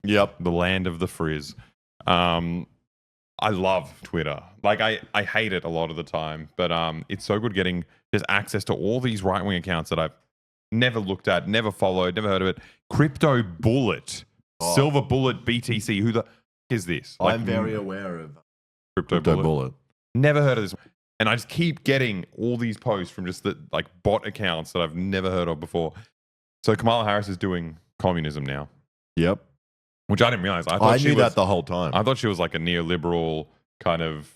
Yep. The land of the frizz. I love Twitter. Like I hate it a lot of the time, but it's so good getting just access to all these right-wing accounts that I've never looked at, never followed, never heard of it. Crypto Bullet, Silver Bullet BTC. Who the is this? Like, I'm very aware of Crypto Bullet. Never heard of this. And I just keep getting all these posts from just the like bot accounts that I've never heard of before. So Kamala Harris is doing communism now. Yep. Which I didn't realize. I knew that the whole time. I thought she was like a neoliberal kind of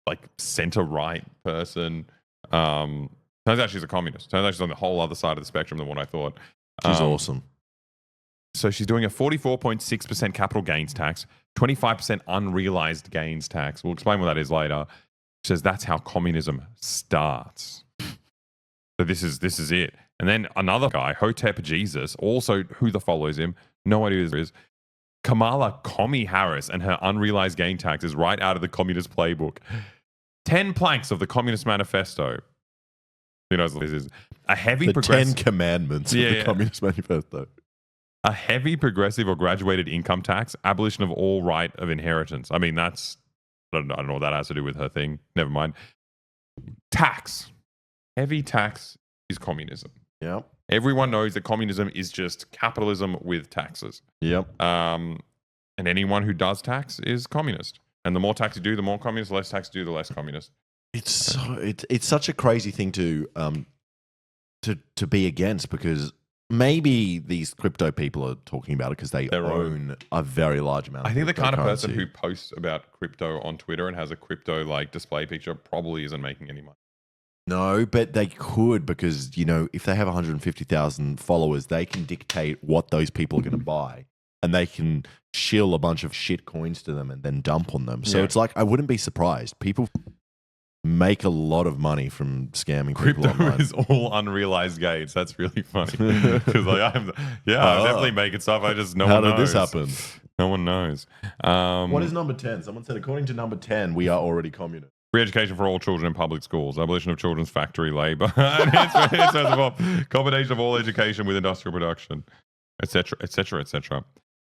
like center-right person. Turns out she's a communist. Turns out she's on the whole other side of the spectrum than what I thought. She's awesome. So she's doing a 44.6% capital gains tax, 25% unrealized gains tax. We'll explain what that is later. She says that's how communism starts. So this is it. And then another guy, Hotep Jesus, also who the follows him, no idea who this is. Kamala Commie Harris and her unrealized gain tax is right out of the Communist Playbook. 10 planks of the Communist Manifesto. Who knows what this is? A heavy the 10 commandments of the Communist Manifesto. A heavy progressive or graduated income tax, abolition of all right of inheritance. I mean, that's... I don't know what that has to do with her thing. Never mind. Tax. Heavy tax is communism. Yep. Everyone knows that communism is just capitalism with taxes. Yep. And anyone who does tax is communist. And the more tax you do, the more communist. The less tax you do, the less communist. It's such a crazy thing to be against, because maybe these crypto people are talking about it because they own a very large amount of I think the kind of person cryptocurrency. who posts about crypto on Twitter and has a crypto like display picture probably isn't making any money. No, but they could, because, you know, if they have 150,000 followers, they can dictate what those people are going to buy, and they can shill a bunch of shit coins to them and then dump on them. So it's like, I wouldn't be surprised. People make a lot of money from scamming people Crypto online. is all unrealized gains. That's really funny. Because like, I'm definitely making stuff. I just How did this happen? No one knows. What is number 10? Someone said, according to number 10, we are already communist. Free education for all children in public schools, abolition of children's factory labor, combination of all education with industrial production, etc., etc., etc.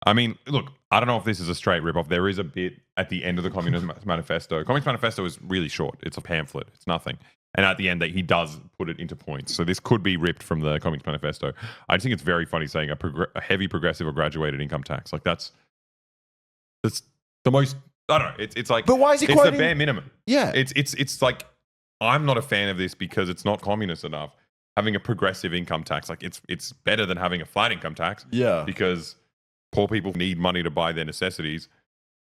I mean, look, I don't know if this is a straight rip-off. There is a bit at the end of the Communist Manifesto. Communist Manifesto is really short. It's a pamphlet. It's nothing. And at the end, he does put it into points. So this could be ripped from the Communist Manifesto. I just think it's very funny saying a heavy progressive or graduated income tax. Like that's the most... I don't know. It's like, but why is he quoting? It's the bare minimum. Yeah, it's like, I'm not a fan of this because it's not communist enough. Having a progressive income tax, like it's better than having a flat income tax. Yeah, because poor people need money to buy their necessities.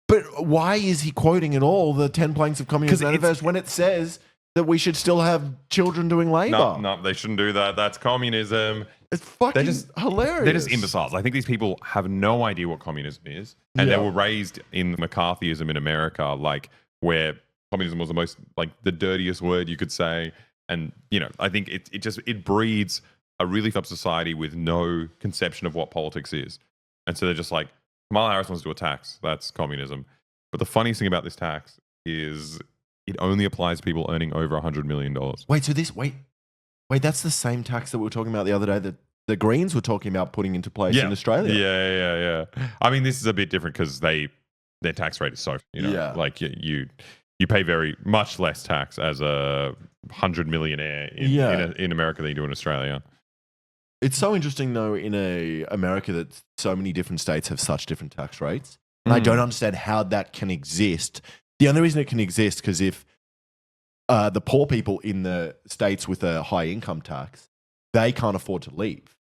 But why is he quoting at all the 10 planks of Communist Manifesto when it says that we should still have children doing labor? No, they shouldn't do that. That's communism. It's fucking hilarious. They're just imbeciles. I think these people have no idea what communism is. And they were raised in McCarthyism in America, like where communism was the most, like the dirtiest word you could say. And, you know, I think it breeds a really fucked up society with no conception of what politics is. And so they're just like, Kamala Harris wants to do a tax. That's communism. But the funniest thing about this tax is it only applies to people earning over $100 million. Wait, that's the same tax that we were talking about the other day that the Greens were talking about putting into place in Australia. Yeah. I mean, this is a bit different because their tax rate is so, like you pay very much less tax as a 100 millionaire in America than you do in Australia. It's so interesting, though, in America that so many different states have such different tax rates. And I don't understand how that can exist. The only reason it can exist because if the poor people in the states with a high income tax, they can't afford to leave,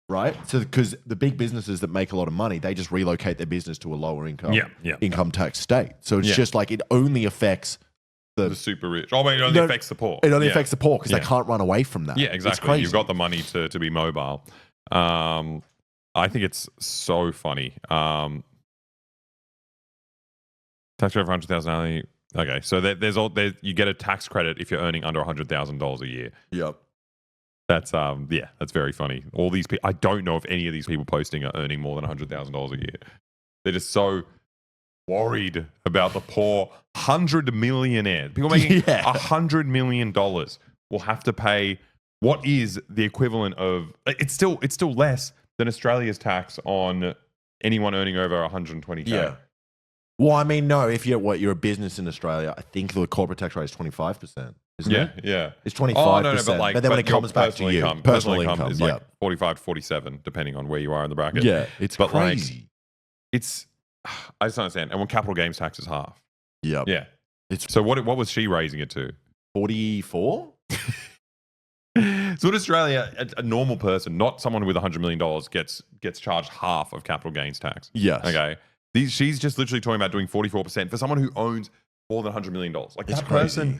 right? So because the big businesses that make a lot of money, they just relocate their business to a lower income income tax state. So it's just like it only affects the super rich. Oh, it only affects the poor. It only affects the poor because they can't run away from that. Yeah, exactly. You've got the money to be mobile. I think it's so funny. Tax rate for $100,000. Okay, so you get a tax credit if you're earning under $100,000 a year. Yep. That's that's very funny. All these people, I don't know if any of these people posting are earning more than $100,000 a year. They're just so worried about the poor 100 millionaires. People making $100 million will have to pay what is the equivalent of. It's still less than Australia's tax on anyone earning over 120K. Yeah. Well, I mean, no. If you're a business in Australia, I think the corporate tax rate is 25%. Isn't it? Yeah. It's 25%. Oh, no, but then when it your comes back to you, personal income is yeah. like 45 to 47, depending on where you are in the bracket. Yeah, it's But, like, crazy. It's, I just don't understand. And when capital gains tax is half. Yep. Yeah. It's So what was she raising it to? 44? So in Australia, a normal person, not someone with $100 million, gets charged half of capital gains tax. Yes. Okay. She's just literally talking about doing 44% for someone who owns more than $100 million. Like It's that crazy.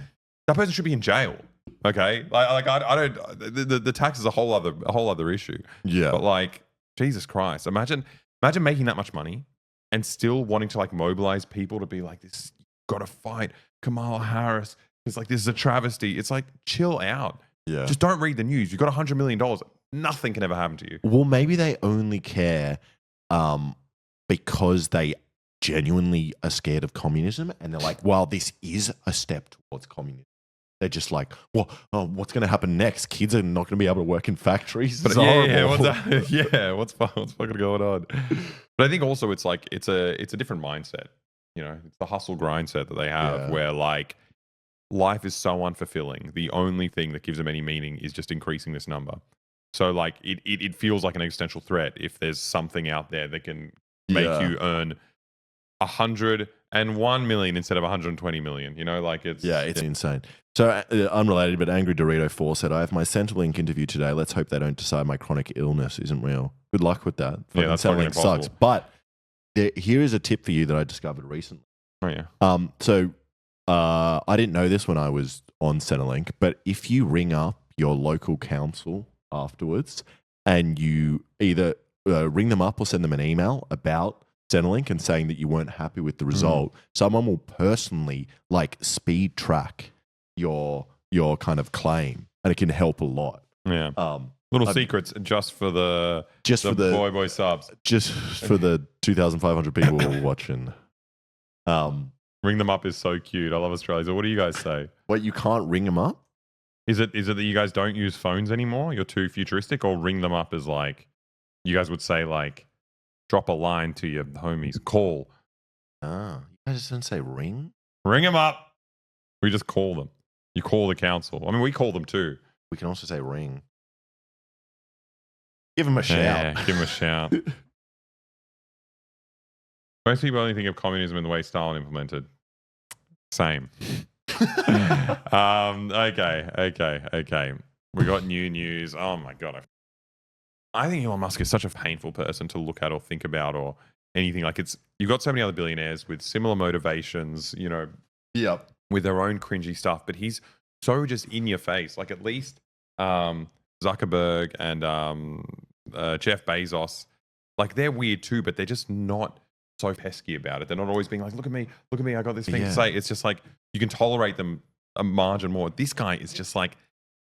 person should be in jail. Okay. Like I don't. The tax is a whole other issue. Yeah. But like Jesus Christ, imagine making that much money and still wanting to like mobilize people to be like, this, you've got to fight Kamala Harris. It's like, this is a travesty. It's like, chill out. Yeah. Just don't read the news. You've got $100 million. Nothing can ever happen to you. Well, maybe they only care because they genuinely are scared of communism, and they're like, well, this is a step towards communism. They're just like, well, what's going to happen next? Kids are not going to be able to work in factories. But It's horrible. what's fucking going on? But I think also it's like it's a different mindset. You know, it's the hustle grind set that they have, Yeah. where like life is so unfulfilling. The only thing that gives them any meaning is just increasing this number. So like it feels like an existential threat if there's something out there that can make Yeah. you earn 101 million instead of 120 million. You know, like it's insane. So unrelated, but Angry Dorito 4 said, I have my Centrelink interview today. Let's hope they don't decide my chronic illness isn't real. Good luck with that. Yeah, that's fucking Centrelink sucks. impossible. But here is a tip for you that I discovered recently. Oh yeah. So I didn't know this when I was on Centrelink, but if you ring up your local council afterwards and you either ring them up or send them an email about Centrelink and saying that you weren't happy with the result, someone will personally like speed track your kind of claim, and it can help a lot. Yeah. Little secrets just for the boy subs. Just for the 2,500 people watching. Ring them up is so cute. I love Australia. So what do you guys say? What, you can't ring them up? Is it that you guys don't use phones anymore? You're too futuristic? Or ring them up as like, you guys would say like, drop a line to your homies. Call. Ah, you guys just didn't say ring? Ring them up. We just call them. You call the council. I mean, we call them too. We can also say ring. Give them a Yeah, shout. give them a shout. Most people only think of communism in the way Stalin implemented. Same. Okay. We got new news. Oh my God. I think Elon Musk is such a painful person to look at or think about or anything. Like you've got so many other billionaires with similar motivations, you know, Yep. with their own cringy stuff, but he's so just in your face. Like at least Zuckerberg and Jeff Bezos, like they're weird too, but they're just not so pesky about it. They're not always being like, look at me, I got this thing to say. It's just like you can tolerate them a margin more. This guy is just like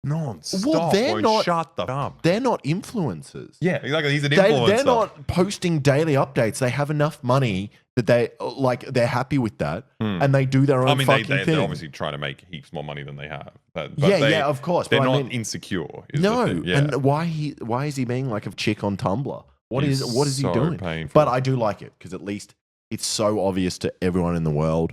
non-stop. Shut the up. They're not influencers. Yeah, exactly. He's an influencer. They're not posting daily updates. They have enough money that they're happy with that, and they do their own fucking thing. They're obviously trying to make heaps more money than they have. But of course. They're but not I mean, insecure. No, Yeah. and why is he being like a chick on Tumblr? What is he so doing? painful. But I do like it because at least it's so obvious to everyone in the world